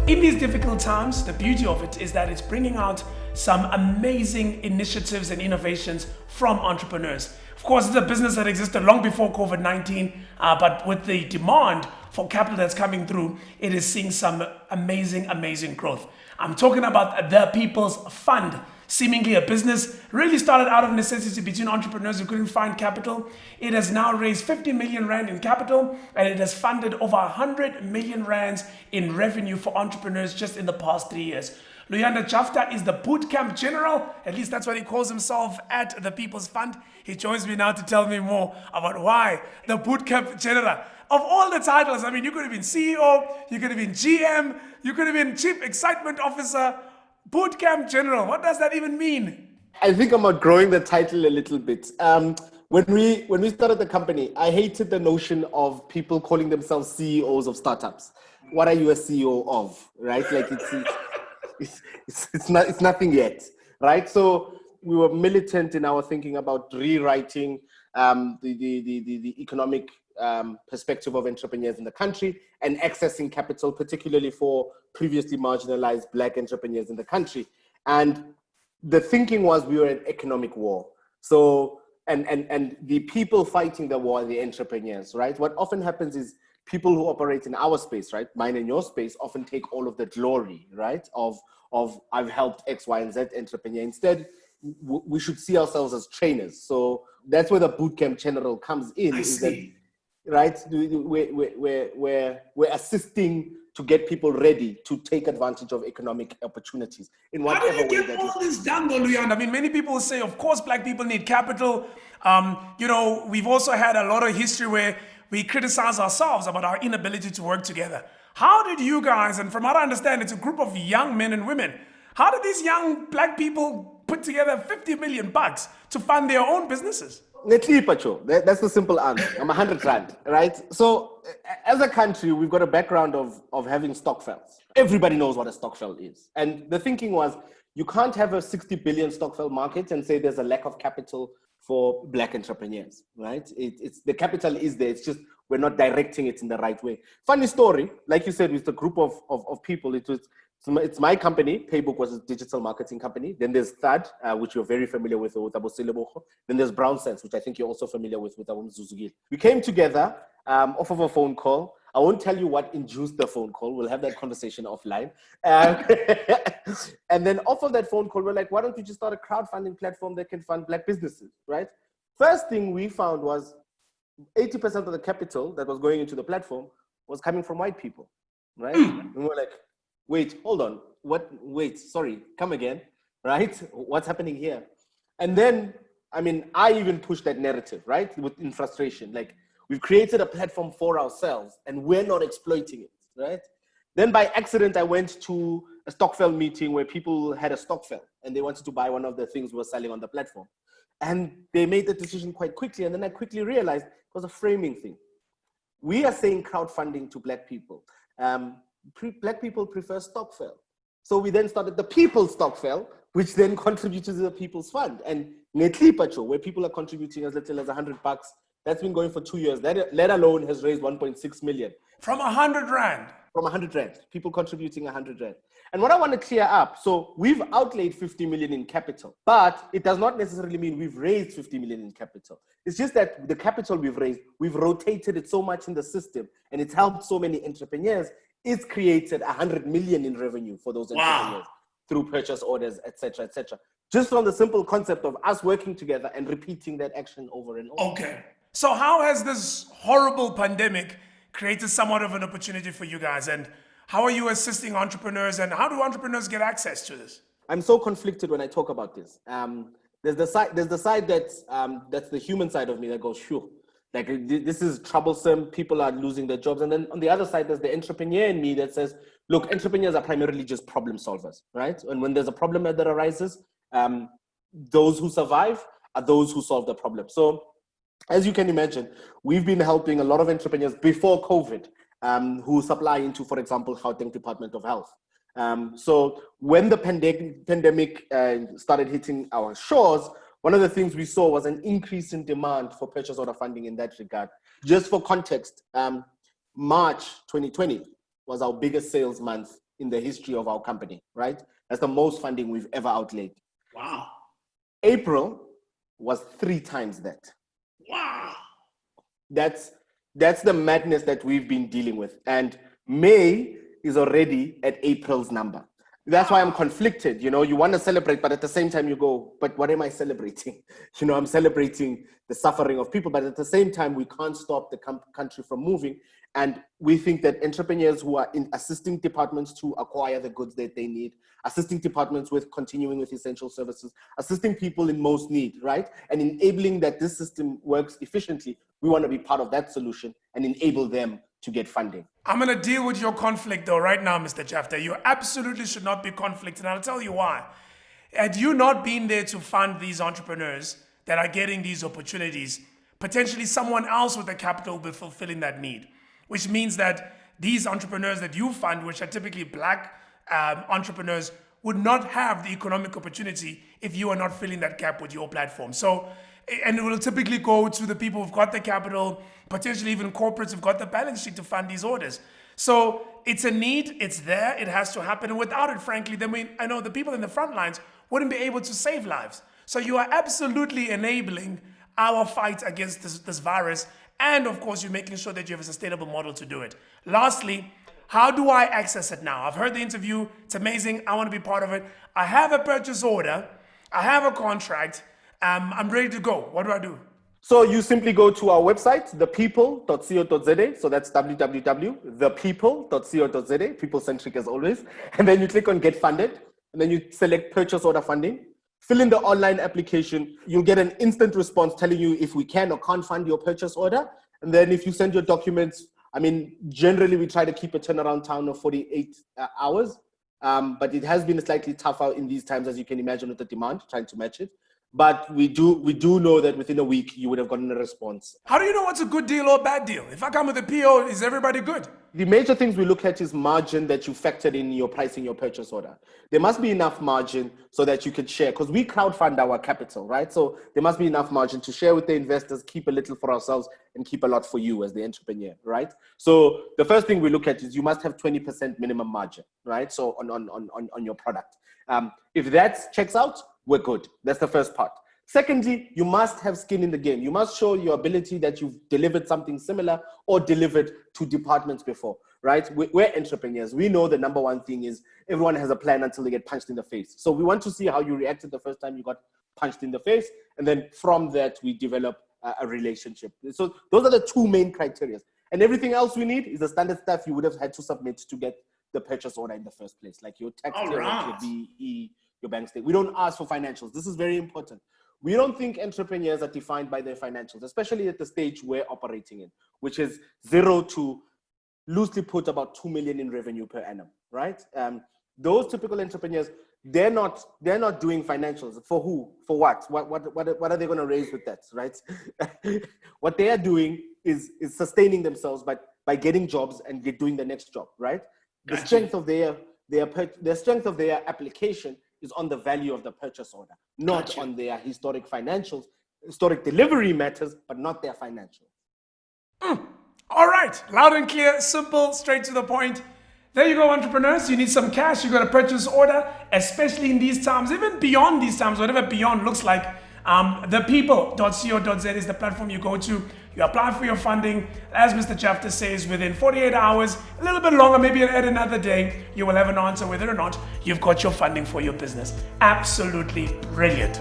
In these difficult times, the beauty of it is that it's bringing out some amazing initiatives and innovations from entrepreneurs. Of course, it's a business that existed long before COVID-19, but with the demand for capital that's coming through, it is seeing some amazing growth. I'm talking about the People's Fund, seemingly a business really started out of necessity between entrepreneurs who couldn't find capital. It has now raised 50 million rand in capital, and it has funded over 100 million rands in revenue for entrepreneurs just in the past 3 years. Untitled Chapter is the bootcamp general, at least that's what he calls himself at the People's Fund. He joins me now to tell me more about why the bootcamp general. Of all the titles, I mean, you could have been CEO, you could have been GM, you could have been Chief Excitement Officer, bootcamp general. What does that even mean? I think I'm outgrowing the title a little bit. When we started the company, I hated the notion of people calling themselves CEOs of startups. What are you a CEO of, right? Like it's nothing yet, right? So we were militant in our thinking about rewriting the economic perspective of entrepreneurs in the country and accessing capital, particularly for previously marginalized Black entrepreneurs in the country. And the thinking was we were in economic war. So, and the people fighting the war are the entrepreneurs, right? What often happens is people who operate in our space, right, mine and your space, often take all of the glory, right, of I've helped X, Y, and Z entrepreneur. Instead, we should see ourselves as trainers. So that's where the bootcamp general comes in. Right? We're assisting to get people ready to take advantage of economic opportunities in whatever way. How do you get all this done, though, Luyanda? I mean, many people say, of course, Black people need capital. We've also had a lot of history where we criticize ourselves about our inability to work together. How did you guys, and from what I understand, it's a group of young men and women, how did these young Black people put together 50 million bucks to fund their own businesses? That's the simple answer. I'm 100 rand, right? So as a country, we've got a background of having stokvels. Everybody knows what a stokvel is. And the thinking was, you can't have a 60 billion stokvel market and say there's a lack of capital for Black entrepreneurs, right? It's the capital is there. It's just we're not directing it in the right way. Funny story, like you said, with a group of people, it's my company. Paybook was a digital marketing company. Then there's Thad, which you're very familiar with Abosile. Then there's Brown Sense, which I think you're also familiar with Zuzugil. We came together off of a phone call. I won't tell you what induced the phone call. We'll have that conversation offline. And then off of that phone call, we're like, why don't we just start a crowdfunding platform that can fund Black businesses, right? First thing we found was 80% of the capital that was going into the platform was coming from white people, right? And we're like, wait, hold on. Sorry, come again, right? What's happening here? And then, I even pushed that narrative, right? In frustration, like we've created a platform for ourselves and we're not exploiting it, right? Then by accident, I went to a stokvel meeting where people had a stokvel and they wanted to buy one of the things we were selling on the platform. And they made the decision quite quickly. And then I quickly realized it was a framing thing. We are saying crowdfunding to Black people. Black people prefer stokvel. So we then started the People's Stokvel, which then contributed to the People's Fund. And Netlipacho, where people are contributing as little as $100, that's been going for 2 years. That let alone has raised 1.6 million. From 100 rand? From 100 rand. People contributing 100 rand. And what I want to clear up, so we've outlaid 50 million in capital, but it does not necessarily mean we've raised 50 million in capital. It's just that the capital we've raised, we've rotated it so much in the system and it's helped so many entrepreneurs. It's created 100 million in revenue for those entrepreneurs through purchase orders, etc., etc. Just from the simple concept of us working together and repeating that action over and over. Okay. So how has this horrible pandemic created somewhat of an opportunity for you guys? And how are you assisting entrepreneurs, and how do entrepreneurs get access to this? I'm so conflicted when I talk about this. There's the side that's the human side of me that goes, phew, like this is troublesome. People are losing their jobs. And then on the other side, there's the entrepreneur in me that says, look, entrepreneurs are primarily just problem solvers, right? And when there's a problem that arises, those who survive are those who solve the problem. So as you can imagine, we've been helping a lot of entrepreneurs before COVID who supply into, for example, Gauteng Department of Health. So when the pandemic started hitting our shores, one of the things we saw was an increase in demand for purchase order funding in that regard. Just for context, March 2020 was our biggest sales month in the history of our company, right? That's the most funding we've ever outlaid. Wow. April was 3 times that. Wow. That's the madness that we've been dealing with. And May is already at April's number. That's why I'm conflicted. You know, you want to celebrate, but at the same time you go, but what am I celebrating? You know, I'm celebrating the suffering of people, but at the same time, we can't stop the country from moving. And we think that entrepreneurs who are in assisting departments to acquire the goods that they need, assisting departments with continuing with essential services, assisting people in most need, right? And enabling that this system works efficiently. We want to be part of that solution and enable them to get funding. I'm going to deal with your conflict though right now, Mr. Chapter. You absolutely should not be conflicted, and I'll tell you why. Had you not been there to fund these entrepreneurs that are getting these opportunities, potentially someone else with the capital will be fulfilling that need, which means that these entrepreneurs that you fund, which are typically black entrepreneurs, would not have the economic opportunity if you are not filling that gap with your platform. So, and it will typically go to the people who've got the capital, potentially even corporates who've got the balance sheet to fund these orders. So it's a need, it's there, it has to happen. And without it, frankly, then I know the people in the front lines wouldn't be able to save lives. So you are absolutely enabling our fight against this virus. And of course, you're making sure that you have a sustainable model to do it. Lastly, how do I access it now? I've heard the interview. It's amazing. I want to be part of it. I have a purchase order. I have a contract. I'm ready to go. What do I do? So you simply go to our website, thepeople.co.za. So that's www.thepeople.co.za, people-centric as always. And then you click on Get Funded. And then you select Purchase Order Funding. Fill in the online application. You'll get an instant response telling you if we can or can't fund your purchase order. And then if you send your documents, I mean, generally we try to keep a turnaround time of 48 hours. But it has been slightly tougher in these times, as you can imagine, with the demand, trying to match it. But we do know that within a week, you would have gotten a response. How do you know what's a good deal or a bad deal? If I come with a PO, is everybody good? The major things we look at is margin that you factored in your pricing your purchase order. There must be enough margin so that you could share, because we crowdfund our capital, right? So there must be enough margin to share with the investors, keep a little for ourselves, and keep a lot for you as the entrepreneur, right? So the first thing we look at is you must have 20% minimum margin, right? So on your product. If that checks out, we're good. That's the first part. Secondly, you must have skin in the game. You must show your ability that you've delivered something similar or delivered to departments before, right? We're entrepreneurs. We know the number one thing is everyone has a plan until they get punched in the face. So we want to see how you reacted the first time you got punched in the face. And then from that, we develop a relationship. So those are the two main criteria. And everything else we need is the standard stuff you would have had to submit to get the purchase order in the first place, like your tax, your BE, your bank statement. We don't ask for financials. This is very important. We don't think entrepreneurs are defined by their financials, especially at the stage we're operating in, which is 0 to loosely put about 2 million in revenue per annum, right? Those typical entrepreneurs, they're not doing financials. For who? For what? What are they going to raise with that, right? What they are doing is sustaining themselves by getting jobs and doing the next job, right? The strength of their application is on the value of the purchase order, not on their historic financials. Historic delivery matters, but not their financials. All right, loud and clear, simple, straight to the point. There you go, entrepreneurs. You need some cash. You got a purchase order, especially in these times, even beyond these times, whatever beyond looks like. Thepeople.co.za is the platform you go to. You apply for your funding. As Mr. Chapter says, within 48 hours, a little bit longer, maybe at another day, you will have an answer whether or not you've got your funding for your business. Absolutely brilliant.